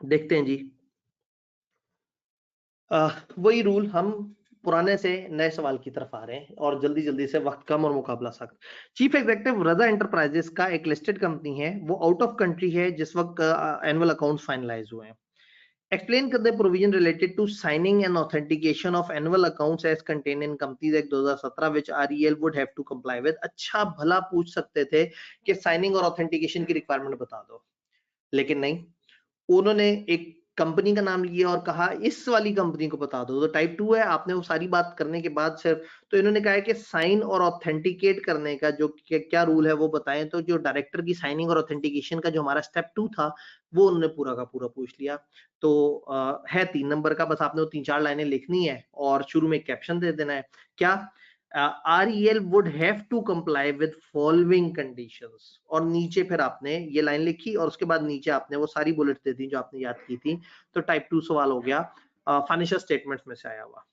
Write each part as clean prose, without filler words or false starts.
देखते हैं जी। वही रूल, हम पुराने से नए सवाल की तरफ आ रहे हैं और जल्दी-जल्दी से, वक़्त कम और मुकाबला सख्त। चीफ एग्ज़ेक्युटिव रज़ा एंटरप्राइजेज़ का एक लिस्टेड कंपनी है, वो आउट ऑफ कंट्री है जिस वक़्त एनुअल अकाउंट्स फाइनलाइज़ हुए हैं। एक्सप्लेन कर the provision related to signing and authentication of annual accounts as contained in companies act 2017 which REL would have to comply with. अच्छा भला पूछ सकते थे कि साइनिंग और ऑथेंटिकेशन की रिक्वायरमेंट बता दो, लेकिन नहीं, उन्होंने एक कंपनी का नाम लिया और कहा इस वाली कंपनी को बता दो। तो टाइप 2 है, आपने वो सारी बात करने के बाद सिर्फ तो इन्होंने कहा है कि साइन और ऑथेंटिकेट करने का जो क्या रूल है वो बताएं। तो जो डायरेक्टर की साइनिंग और ऑथेंटिकेशन का जो हमारा स्टेप 2 था, वो उन्होंने पूरा का पूरा पूछ लिया। तो है 3 नंबर का, बस आपने वो 3-4 लाइनें लिखनी है और शुरू में कैप्शन दे देना है। क्या REL would have to comply with following conditions, और नीचे फिर आपने ये लाइन लिखी और उसके बाद नीचे आपने वो सारी बुलेट दे दी जो आपने याद की थी। तो टाइप 2 सवाल हो गया फाइनेंशियल स्टेटमेंट्स में से आया हुआ।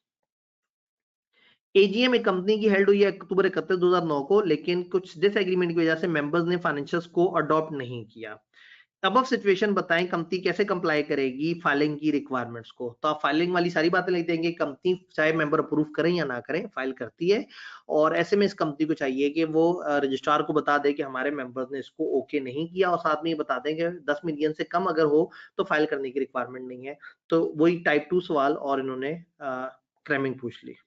एजीएम एक कंपनी की हेल्ड हुई है अक्टूबर 31 2009 को, लेकिन कुछ डिसएग्रीमेंट की वजह से मेंबर्स ने फाइनेंशियल्स को अडॉप्ट नहीं किया। अबव सिचुएशन बताएं कंपनी कैसे कंप्लाई करेगी फाइलिंग की रिक्वायरमेंट्स को। तो आप फाइलिंग वाली सारी बातें लिख देंगे। कंपनी चाहे मेंबर अप्रूव करें या ना करें, फाइल करती है, और ऐसे में इस कंपनी को चाहिए कि वो रजिस्ट्रार को बता दे कि हमारे मेंबर्स ने इसको ओके नहीं किया, और साथ में ये बता दें कि 10 मिलियन से कम अगर हो तो फाइल करने की रिक्वायरमेंट नहीं है। तो वही टाइप 2 सवाल और इन्होंने क्रैमिंग पूछ ली।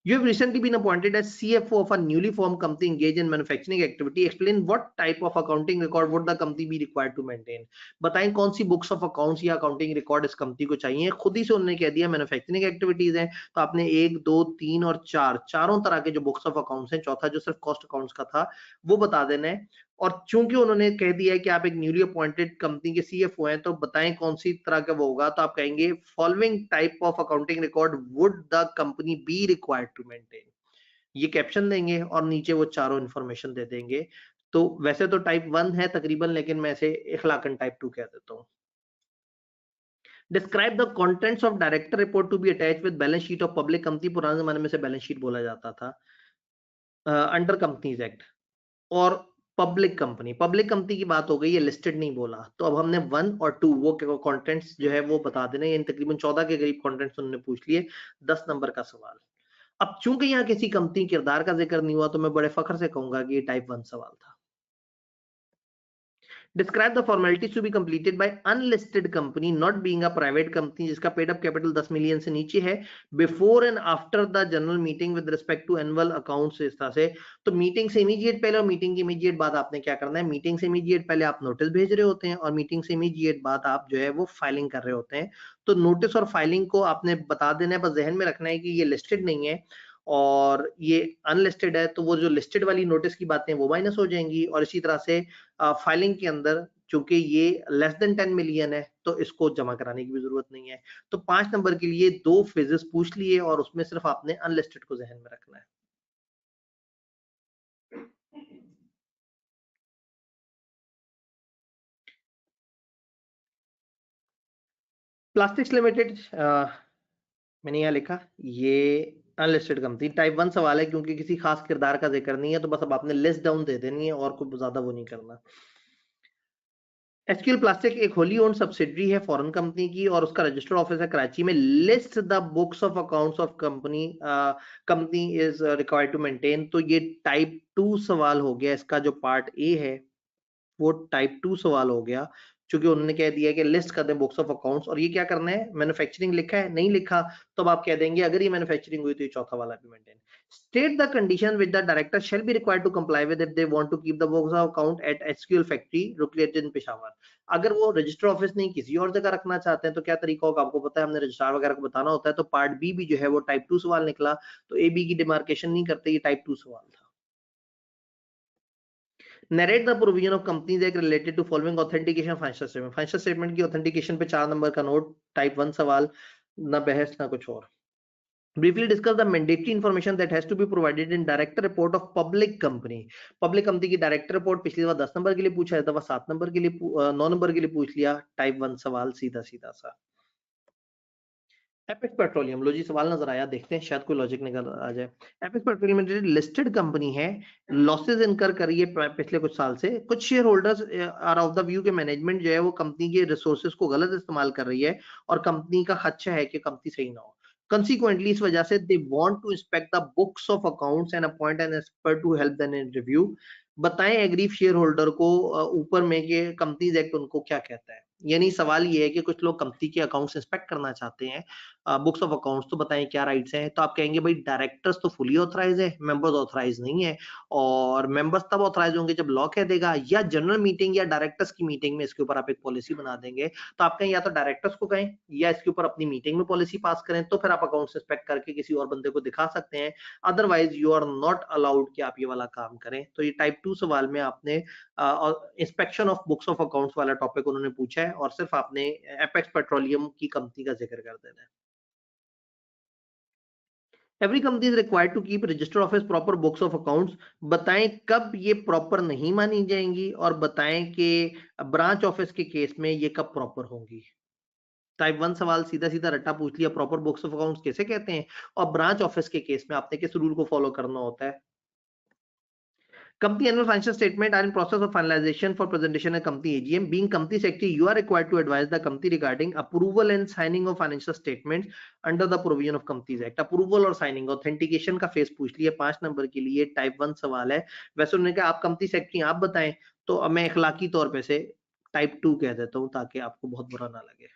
You have recently been appointed as CFO of a newly formed company engaged in manufacturing activity. Explain what type of accounting record would the company be required to maintain. बताएं कौन सी books of accounts या accounting record इस company को चाहिए। खुद ही से उन्होंने कह दिया मैन्युफैक्चरिंग एक्टिविटीज हैं, तो आपने 1, 2, 3 और 4 चारों तरह के जो बुक्स ऑफ अकाउंट्स हैं, चौथा जो सिर्फ कॉस्ट अकाउंट्स का था वो बता देना है। और चूंकि उन्होंने कह दिया है कि आप एक न्यूली अपॉइंटेड कंपनी के सीएफओ हैं, तो बताएं कौन सी तरह का वो होगा। तो आप कहेंगे following type of accounting record would the company be required to maintain. ये कैप्शन देंगे और नीचे वो चारों इन्फॉर्मेशन दे देंगे। तो वैसे तो टाइप 1 है तकरीबन, लेकिन मैं इसे इखलाकन टाइप 2 कह देता हूँ। Describe the contents of director report to be attached with balance sheet of public company. पुराने जमाने में से बैलेंस शीट बोला जाता था अंडर कंपनीज एक्ट। और पब्लिक कंपनी की बात हो गई, ये लिस्टेड नहीं बोला। तो अब हमने 1 और 2 वो कंटेंट्स जो है वो बता देने। इन तकरीबन 14 के करीब कंटेंट्स उन्होंने पूछ लिए। 10 नंबर का सवाल। अब चूंकि यहाँ किसी कंपनी किरदार का जिक्र नहीं हुआ, तो मैं बड़े फख्र से कहूंगा कि ये टाइप 1 सवाल था। Describe the formalities to be completed by unlisted company not being a private company जिसका पेड अप कैपिटल 10 मिलियन से नीचे है, before and after the general meeting with respect to annual accounts. इस तरह से तो मीटिंग से इमीडिएट पहले और मीटिंग की इमीडिएट बाद आपने क्या करना है। मीटिंग से इमीडिएट पहले आप नोटिस भेज रहे होते हैं और मीटिंग से इमीडिएट बाद आप जो है वो फाइलिंग कर रहे होते हैं। तो नोटिस और फाइलिंग को आपने बता देना है, बस जहन में रखना है कि ये लिस्टेड नहीं है और ये अनलिस्टेड है। तो वो जो लिस्टेड वाली नोटिस की बातें वो माइनस हो जाएंगी। और इसी तरह से फाइलिंग के अंदर चूंकि ये लेस देन 10 मिलियन है, तो इसको जमा कराने की भी जरूरत नहीं है। तो 5 नंबर के लिए 2 फेजेस पूछ लिए और उसमें सिर्फ आपने अनलिस्टेड को जहन में रखना है। प्लास्टिक्स लिमिटेड, मैंने यहाँ लिखा ये अनलिस्टेड कंपनी टाइप 1 सवाल है, क्योंकि किसी खास किरदार का जिक्र नहीं है। तो बस अब आपने लिस्ट डाउन दे देनी है और कुछ ज्यादा वो नहीं करना। एचक्यूएल प्लास्टिक एक होली ओन्ड सब्सिडरी है फॉरेन कंपनी की और उसका रजिस्टर्ड ऑफिस है कराची में। List the books of accounts of company is required to maintain. तो ये टाइप 2 सवाल हो गया। इसका जो पार्ट ए है वो टाइप 2 सवाल हो गया, क्योंकि उन्होंने कह दिया कि लिस्ट कर दें बुक्स ऑफ अकाउंट्स। और ये क्या करना है, मैन्युफैक्चरिंग लिखा है नहीं लिखा, तो अब आप कह देंगे अगर ये मैन्युफैक्चरिंग हुई तो ये चौथा वाला भी maintain. State the condition with the director shall be required to comply with if they want to keep the books of account at HQL factory located in Peshawar. अगर वो रजिस्टर ऑफिस नहीं किसी और जगह रखना चाहते हैं तो क्या तरीका होगा, आपको पता है, हमने रजिस्ट्रार वगैरह को बताना होता है। तो पार्ट बी भी जो है वो टाइप 2 सवाल निकला। तो ए बी की डिमार्केशन नहीं करते, ये टाइप 2 सवाल था। Narrate the provision of companies act related to following authentication financial statement. Financial statement की ऑथेंटिकेशन पे 4 नंबर का नोट, टाइप 1 सवाल, ना बहस ना कुछ और। Briefly discuss the mandatory information that has to be provided in director report of public company. Public company की डायरेक्टर रिपोर्ट पिछली दफा 10 नंबर के लिए पूछा है, दफा 7 नंबर के लिए 9 नंबर के लिए पूछ लिया। टाइप 1 सवाल सीधा सीधा सा। एपेक्स पेट्रोलियम, लो जी सवाल नजर आया, देखते हैं शायद कोई लॉजिक निकल आ जाए। Apex petroleum limited listed company है, लॉसेस इनकर कर रही है पिछले कुछ साल से। कुछ share holders are of the view के मैनेजमेंट जो है वो कंपनी के रिसोर्सेज को गलत इस्तेमाल कर रही है और कंपनी का खदशा है कि कंपनी सही ना हो। कंसिक्वेंटली इस वजह से they want to inspect the books of accounts and appoint an expert to help them in review. बताएं एग्रीव शेयर होल्डर को ऊपर में कि कंपनीज एक्ट उनको क्या कहता है। यानी सवाल ये है कि कुछ लोग कंपनी के अकाउंट्स इंस्पेक्ट करना चाहते हैं, बुक्स ऑफ अकाउंट्स, तो बताएं क्या राइट्स हैं। तो आप कहेंगे भाई डायरेक्टर्स तो फुली ऑथराइज है, मेंबर्स ऑथराइज नहीं है। और मेंबर्स तब ऑथराइज होंगे जब लॉ कह देगा, या जनरल मीटिंग या डायरेक्टर्स की मीटिंग में इसके ऊपर आप एक पॉलिसी बना देंगे। तो आप कहें या तो डायरेक्टर्स को कहें या इसके ऊपर अपनी मीटिंग में पॉलिसी पास करें, तो फिर आप अकाउंट्स इंस्पेक्ट करके किसी और बंदे को दिखा सकते हैं। Otherwise you are not allowed कि आप ये वाला काम करें। तो ये टाइप 2 सवाल में आपने inspection of books of accounts वाला टॉपिक उन्होंने पूछा है और सिर्फ आपने एपेक्स पेट्रोलियम की कंपनी का जिक्र कर देना है। Every company is required to keep register of his proper books of accounts. बताएं कब ये प्रॉपर नहीं मानी जाएंगी और बताएं कि ब्रांच ऑफिस के केस में ये कब प्रॉपर होंगी। टाइप 1 सवाल सीधा सीधा रट्टा पूछ लिया, प्रॉपर बुक्स ऑफ अकाउंट्स कैसे कहते हैं, और ब्रांच ऑफिस के केस में आपने किस रूल को फॉलो करना होता है। Company annual financial statement are in process of finalization for presentation at company AGM. Being company secretary, you are required to advise the company regarding approval and signing of financial statements under the provision of Companies Act. Approval और signing, authentication का face पूछ लिया 5 number के लिए, type 1 सवाल है। वैसे उन्होंने कहा आप कंपनी सेक्रेटरी आप बताएं, तो मैं इखलाकी तौर पे से टाइप 2 कह देता हूं ताकि आपको बहुत बुरा ना लगे।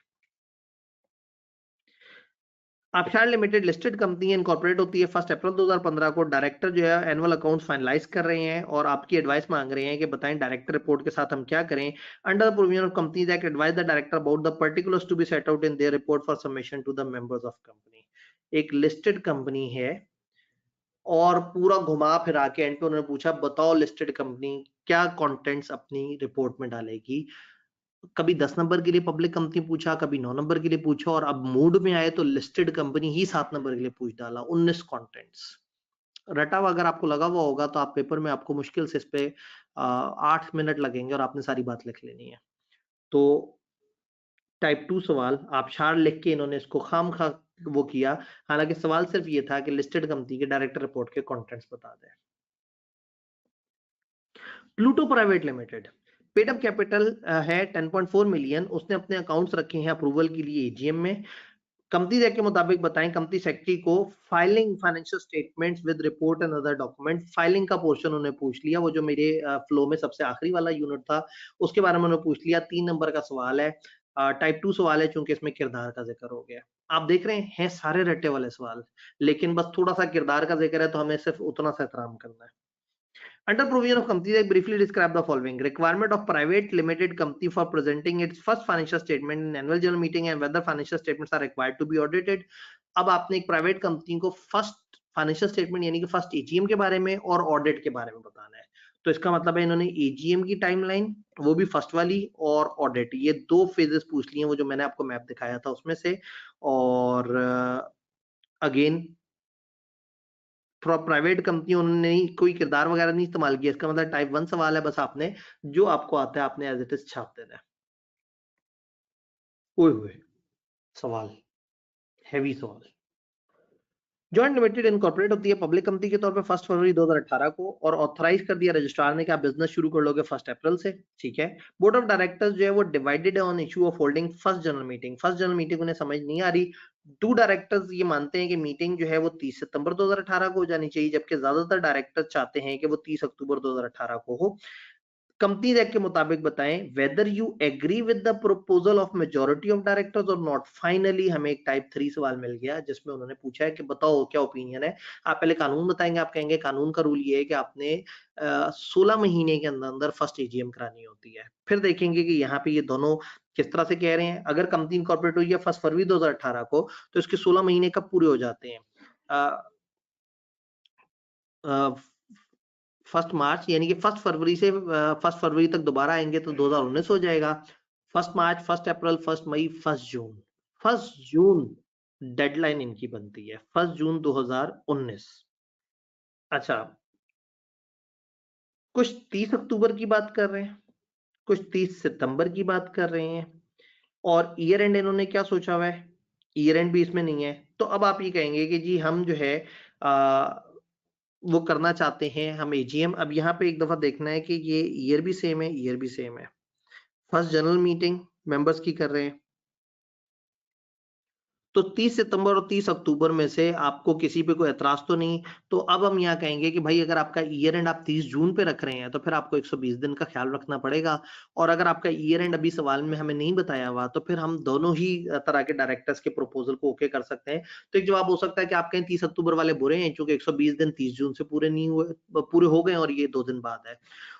आबशार लिमिटेड लिस्टेड कंपनी इनकॉर्पोरेट होती है 1 अप्रैल 2015 को। डायरेक्टर जो है एनुअल अकाउंट्स फाइनलाइज कर रहे हैं और आपकी एडवाइस मांग रहे हैं कि बताएं डायरेक्टर रिपोर्ट के साथ हम क्या करें। Under the provision of companies act advise the director about the particulars to be set out in their report for submission to the members of company. एक लिस्टेड कंपनी है और पूरा घुमा फिरा के एंड पे उन्होंने पूछा बताओ लिस्टेड कंपनी क्या कंटेंट्स अपनी रिपोर्ट में डालेगी। कभी 10 नंबर के लिए पब्लिक कंपनी पूछा, कभी 9 नंबर के लिए पूछा, और अब मूड में आए तो लिस्टेड कंपनी ही 7 नंबर के लिए पूछ डाला। 19 कंटेंट्स रटा हुआ अगर आपको लगा हुआ होगा तो आप पेपर में आपको मुश्किल से इस पे 8 मिनट लगेंगे और आपने सारी बात लिख लेनी है। तो टाइप 2 सवाल आबशार लिख के इन्होंने इसको खामखा वो किया, हालांकि सवाल सिर्फ ये था कि लिस्टेड कंपनी के डायरेक्टर रिपोर्ट के कंटेंट्स बता दें। Pluto private limited paid up capital है 10.4 मिलियन, उसने अपने अकाउंट्स रखे हैं अप्रूवल के लिए एजीएम में। कंपनी एक्ट के मुताबिक बताएं कंपनी सेक्रेटरी को filing financial statements with report and other document. Filing का पोर्शन उन्होंने पूछ लिया, वो जो मेरे फ्लो में सबसे आखिरी वाला यूनिट था उसके बारे में उन्होंने पूछ लिया। 3 नंबर का सवाल है, टाइप 2 सवाल है चूंकि इसमें किरदार का जिक्र हो गया। आप देख रहे हैं सारे रट्टे वाले सवाल, लेकिन बस थोड़ा सा किरदार का जिक्र है तो हमें सिर्फ उतना सा एहतराम करना है। Under provision of Companies Act, briefly describe the following: requirement of private limited company for presenting its first financial statement in annual general meeting and whether financial statements are required to be audited. अब आपने एक private company को first financial statement यानी कि first AGM के बारे में और ऑडिट के बारे में बताना है। तो इसका मतलब है इन्होंने एजीएम की टाइमलाइन, वो भी फर्स्ट वाली, और ऑडिट, ये 2 फेजेस पूछ लिए, वो जो मैंने आपको मैप दिखाया था उसमें से। और अगेन प्राइवेट कंपनी उन्होंने कोई किरदार वगैरह नहीं इस्तेमाल किया। इसका मतलब टाइप 1 सवाल है, बस आपने जो आपको आता है आपने एज इट इज छाप देना है। ओए होए सवाल, हैवी सवाल। जॉइंट लिमिटेड इनकॉर्पोरेट होती है पब्लिक कंपनी के तौर पे 1 फरवरी 2018 को, और ऑथराइज कर दिया रजिस्ट्रार ने कि आप बिजनेस शुरू कर लोगे 1 अप्रैल से। ठीक है। बोर्ड ऑफ डायरेक्टर्स जो है वो डिवाइडेड है on issue of holding first general meeting. First general meeting उन्हें समझ नहीं आ रही। 2 डायरेक्टर्स ये मानते हैं कि मीटिंग जो है वो 30 सितंबर 2018 को हो जानी चाहिए, जबकि ज्यादातर डायरेक्टर्स चाहते हैं कि वो 30 अक्टूबर 2018 को हो। कंपनीज एक्ट के मुताबिक बताएं whether you agree with the proposal of majority of directors और नॉट। फाइनली हमें एक टाइप 3 सवाल मिल गया जिसमें उन्होंने पूछा है कि बताओ क्या ओपिनियन है। आप पहले कानून बताएंगे, आप कहेंगे कानून का रूल ये है कि आपने 16 महीने के अंदर अंदर फर्स्ट एजीएम करानी होती है। फिर देखेंगे कि यहाँ पे ये दोनों किस तरह से कह रहे हैं। अगर कंपनी इनकॉर्पोरेट हुई है 1 फरवरी 2018 को तो इसके 16 महीने कब पूरे हो जाते हैं। 1 मार्च, यानी कि 1 फरवरी से 1 फरवरी तक दोबारा आएंगे तो 2019 हो जाएगा। 1 मार्च, 1 अप्रैल, 1 मई, 1 जून। 1 जून डेडलाइन इनकी बनती है, 1 जून 2019। अच्छा, कुछ 30 अक्टूबर की बात कर रहे हैं, कुछ 30 सितंबर की बात कर रहे हैं, और ईयर एंड इन्होंने क्या सोचा हुआ है ईयर एंड भी इसमें नहीं है। तो अब आप ये कहेंगे कि जी हम जो है आ, वो करना चाहते हैं हम एजीएम। अब यहाँ पे एक दफा देखना है कि ये ईयर भी सेम है, ईयर भी सेम है। फर्स्ट जनरल मीटिंग मेंबर्स की कर रहे हैं, तो 30 सितंबर और 30 अक्टूबर में से आपको किसी पे कोई एतराज तो नहीं। तो अब हम यहाँ कहेंगे कि भाई अगर आपका ईयर एंड आप 30 जून पे रख रहे हैं तो फिर आपको 120 दिन का ख्याल रखना पड़ेगा। और अगर आपका ईयर एंड अभी सवाल में हमें नहीं बताया हुआ तो फिर हम दोनों ही तरह के डायरेक्टर्स के प्रपोजल को ओके कर सकते हैं। तो एक जवाब हो सकता है कि आप कहें 30 अक्टूबर वाले बुरे हैं क्योंकि 120 दिन 30 जून से पूरे नहीं हुए, पूरे हो गए और ये 2 दिन बाद है।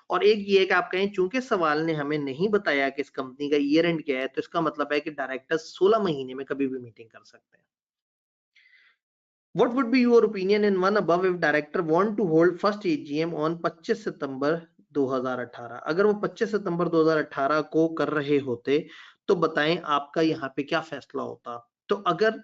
और एक ये है कि आप कहें चूंकि सवाल ने हमें नहीं बताया कि इस कंपनी का ईयर एंड क्या है, तो इसका मतलब है कि डायरेक्टर्स 16 महीने में कभी भी मीटिंग कर सकते हैं। What would be your opinion in one above if director want to hold first AGM on 25 सितंबर 2018? अगर वो 25 सितंबर 2018 को कर रहे होते तो बताएं आपका यहाँ पे क्या फैसला होता। तो अगर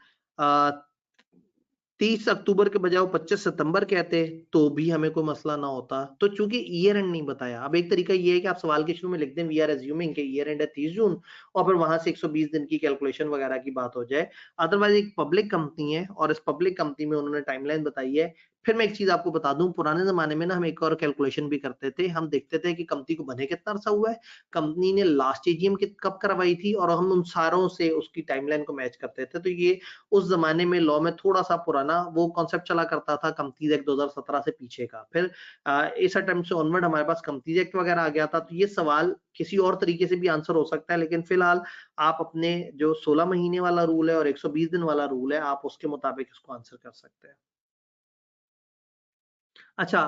30 अक्टूबर के बजाय वो 25 सितंबर कहते तो भी हमें कोई मसला ना होता। तो चूंकि ईयर एंड नहीं बताया, अब एक तरीका ये है कि आप सवाल के शुरू में लिख दें वी आर एज्यूमिंग कि ईयर एंड है 30 जून और फिर वहां से 120 दिन की कैलकुलेशन वगैरह की बात हो जाए। अदरवाइज एक पब्लिक कंपनी है और इस पब्लिक कंपनी में उन्होंने टाइमलाइन बताई है। फिर मैं एक चीज आपको बता दूं, पुराने जमाने में ना हम एक और कैलकुलेशन भी करते थे। हम देखते थे कि कंपनी को बने कितना अरसा हुआ है, कंपनी ने लास्ट एजीएम कब करवाई थी, और हम उन सारों से उसकी टाइमलाइन को मैच करते थे। तो ये उस जमाने में लॉ में थोड़ा सा पुराना वो कॉन्सेप्ट चला करता था कंपनीज एक्ट 2017 से पीछे का। फिर इस अटेम्प्ट से ऑनवर्ड हमारे पास कंपनीज एक्ट वगैरह आ गया था। तो ये सवाल किसी और तरीके से भी आंसर हो सकता है, लेकिन फिलहाल आप अपने जो 16 महीने वाला रूल है और 120 दिन वाला रूल है, आप उसके मुताबिक इसको आंसर कर सकते हैं। अच्छा,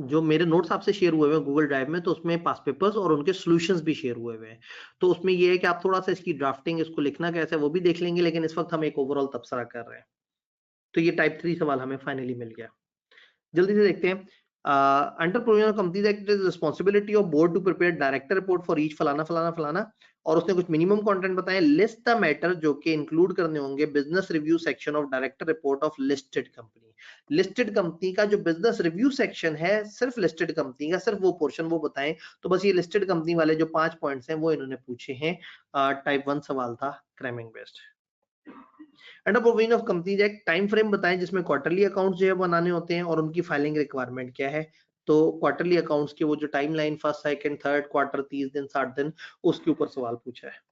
जो मेरे नोट्स आपसे शेयर हुए हुए हैं गूगल ड्राइव में, तो उसमें पास पेपर्स और उनके सॉल्यूशंस भी शेयर हुए हुए हैं। तो उसमें ये है कि आप थोड़ा सा इसकी ड्राफ्टिंग, इसको लिखना कैसे है वो भी देख लेंगे, लेकिन इस वक्त हम एक ओवरऑल तबसरा कर रहे हैं। तो ये टाइप 3 सवाल हमें फाइनली मिल गया। जल्दी से देखते हैं। Under provision of companies act is responsibility of board to prepare director report for each फलाना फलाना फलाना, और उसने कुछ मिनिमम कंटेंट बताए। लिस्ट द मैटर जो कि इंक्लूड करने होंगे business review section of director report of listed company. Listed company का जो बिजनेस रिव्यू सेक्शन है, सिर्फ लिस्टेड कंपनी का सिर्फ वो पोर्शन वो बताएं। तो बस ये लिस्टेड कंपनी वाले जो 5 पॉइंट्स हैं वो इन्होंने पूछे हैं। टाइप 1 सवाल था, cramming based. Under provision of companies act time frame बताएं जिसमें क्वार्टरली अकाउंट्स जो है बनाने होते हैं और उनकी फाइलिंग रिक्वायरमेंट क्या है। तो क्वार्टरली अकाउंट्स के वो जो timeline first second third quarter 30 दिन 60 दिन, उसके ऊपर सवाल पूछा है।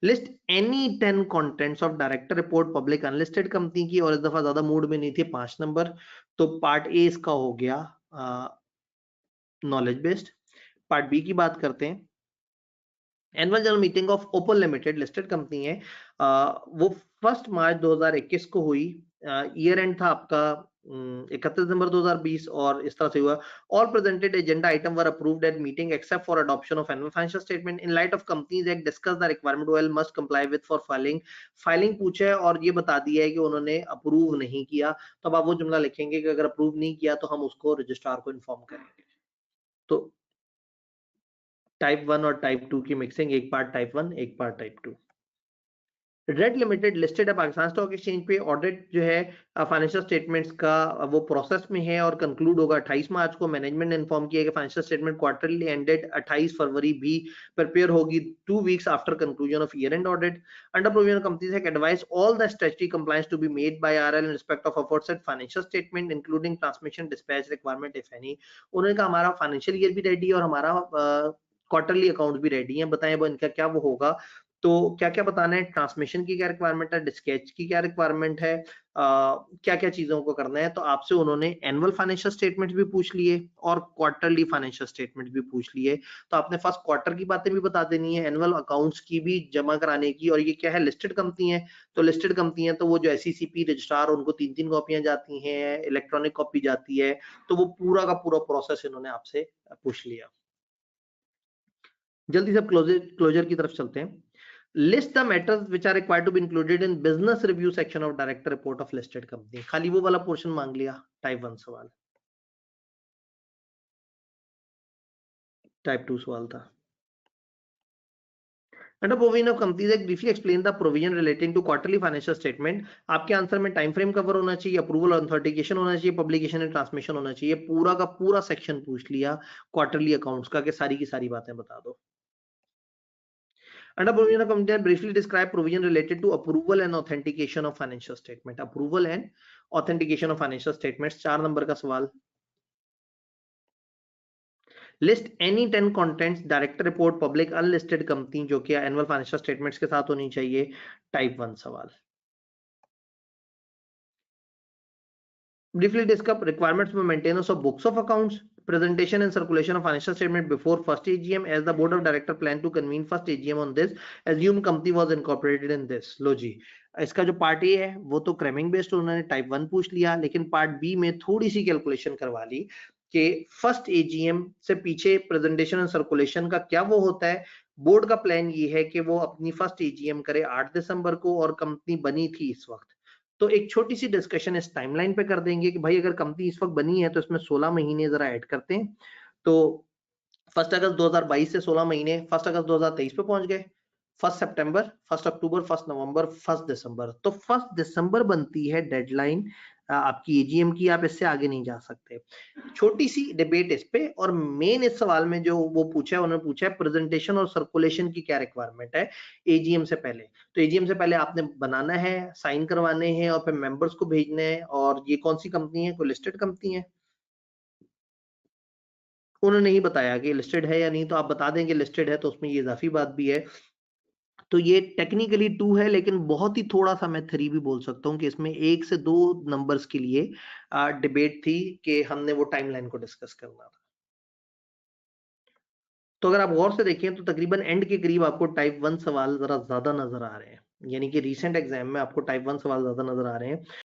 List any 10 contents of director report public unlisted company की, और इस दफा ज्यादा मूड में नहीं थी, 5 नंबर। तो पार्ट ए इसका हो गया नॉलेज बेस्ड। पार्ट बी की बात करते हैं। Annual general meeting of open limited listed company है, वो 1 मार्च 2021 को हुई। ईयर एंड था आपका 31 दिसंबर 2020 और इस तरह से हुआ। All presented agenda item were approved eight meeting except for adoption of annual financial statement in light of companies act discuss the requirement well must comply with for filing. Filing पूछा है और ये बता दिया है कि उन्होंने अप्रूव नहीं किया। तो अब आप वो जुमला लिखेंगे कि अगर अप्रूव नहीं किया तो हम उसको रजिस्ट्रार को इन्फॉर्म करेंगे। तो टाइप 1 और टाइप 2 की मिक्सिंग, एक पार्ट टाइप 1 एक part type 2। Red limited listed है पाकिस्तान स्टॉक एक्सचेंज पे। ऑडिट जो है फाइनेंशियल स्टेटमेंट्स का वो प्रोसेस में है और कंक्लूड होगा 28 मार्च को। मैनेजमेंट ने इन्फॉर्म किया कि फाइनेंशियल स्टेटमेंट क्वार्टरली एंडेड 28 फरवरी भी प्रिपेयर होगी 2 weeks after conclusion of year end audit. Under provision companies have advised all the statutory compliance to be made by RL in respect of aforesaid financial statement including transmission dispatch requirement if any. उन्होंने कहा हमारा financial year भी ready है और हमारा quarterly account भी ready है, बताएं वो इनका क्या वो होगा। तो क्या क्या बताना है, ट्रांसमिशन की क्या रिक्वायरमेंट है, डिस्पैच की क्या रिक्वायरमेंट है, क्या क्या चीजों को करना है। तो आपसे उन्होंने एनुअल फाइनेंशियल स्टेटमेंट भी पूछ लिए और क्वार्टरली फाइनेंशियल स्टेटमेंट भी पूछ लिए। तो आपने फर्स्ट क्वार्टर की बातें भी बता देनी है, एनुअल अकाउंट्स की भी जमा कराने की। और ये क्या है, लिस्टेड कंपनी है। तो लिस्टेड कंपनी है तो वो जो एसईसीपी रजिस्ट्रार उनको 3-3 कॉपियां जाती हैं, इलेक्ट्रॉनिक कॉपी जाती है। तो वो पूरा का पूरा प्रोसेस इन्होंने आपसे पूछ लिया। जल्दी से क्लोजर की तरफ चलते हैं। List the matters which are required to be included in business review section of director report of listed company. खाली वो वाला पोर्शन मांग लिया, टाइप 1 सवाल। टाइप 2 सवाल था। Under provision of companies act briefly explain the provision relating to quarterly financial statement. आपके answer में टाइम फ्रेम कवर होना चाहिए, अप्रूवल और ऑथेंटिकेशन होना चाहिए, पब्लिकेशन एंड ट्रांसमिशन होना चाहिए। पूरा का पूरा सेक्शन पूछ लिया क्वार्टरली अकाउंट्स का कि सारी की सारी बातें बता दो। Under provision of committee, briefly describe provision related to approval and authentication of financial statement. Approval and authentication of financial statements. 4 number का सवाल. List any 10 contents director report public unlisted company जो कि एनुअल फाइनेंशियल स्टेटमेंट्स के साथ होनी चाहिए. Type 1 सवाल. Briefly discuss requirements for maintenance of books of accounts, presentation and circulation of financial statement before first AGM. As the board of director plan to convene first AGM on this, assume company was incorporated in this. लो जी, इसका जो part A है वो तो cramming based उन्होंने type 1 पूछ लिया, लेकिन part B में थोड़ी सी कैलकुलेशन करवा ली कि फर्स्ट एजीएम से पीछे प्रेजेंटेशन और सर्कुलेशन का क्या वो होता है. बोर्ड का प्लान ये है कि वो अपनी फर्स्ट एजीएम करे 8 दिसंबर को और कंपनी बनी थी इस वक्त. तो एक छोटी सी डिस्कशन इस टाइमलाइन पे कर देंगे कि भाई अगर कंपनी इस वक्त बनी है तो इसमें 16 महीने जरा ऐड करते हैं. तो 1 अगस्त 2022 से 16 महीने 1 अगस्त 2023 पे पहुंच गए. 1 सितंबर, 1 अक्टूबर, 1 नवंबर, 1 दिसंबर. तो 1 दिसंबर बनती है डेडलाइन आपकी एजीएम की. आप इससे आगे नहीं जा सकते. छोटी सी डिबेट इस पे, और मेन इस सवाल में जो वो पूछा है, उन्होंने पूछा है प्रेजेंटेशन और सर्कुलेशन की क्या रिक्वायरमेंट है एजीएम से पहले. तो एजीएम से पहले आपने बनाना है, साइन करवाने हैं और फिर मेंबर्स को भेजने हैं. और ये कौन सी कंपनी है? कोई लिस्टेड कंपनी है? उन्होंने नहीं बताया कि लिस्टेड है या नहीं. तो आप बता दें कि लिस्टेड है तो उसमें ये इजाफी बात भी है. तो ये टेक्निकली 2 है, लेकिन बहुत ही थोड़ा सा मैं 3 भी बोल सकता हूँ कि इसमें 1 से 2 नंबर्स के लिए डिबेट थी कि हमने वो टाइमलाइन को डिस्कस करना था. तो अगर आप गौर से देखें तो तकरीबन एंड के करीब आपको टाइप 1 सवाल जरा ज्यादा नजर आ रहे हैं, यानी कि रीसेंट एग्जाम में आपको टाइप 1 सवाल ज्यादा नजर आ रहे हैं.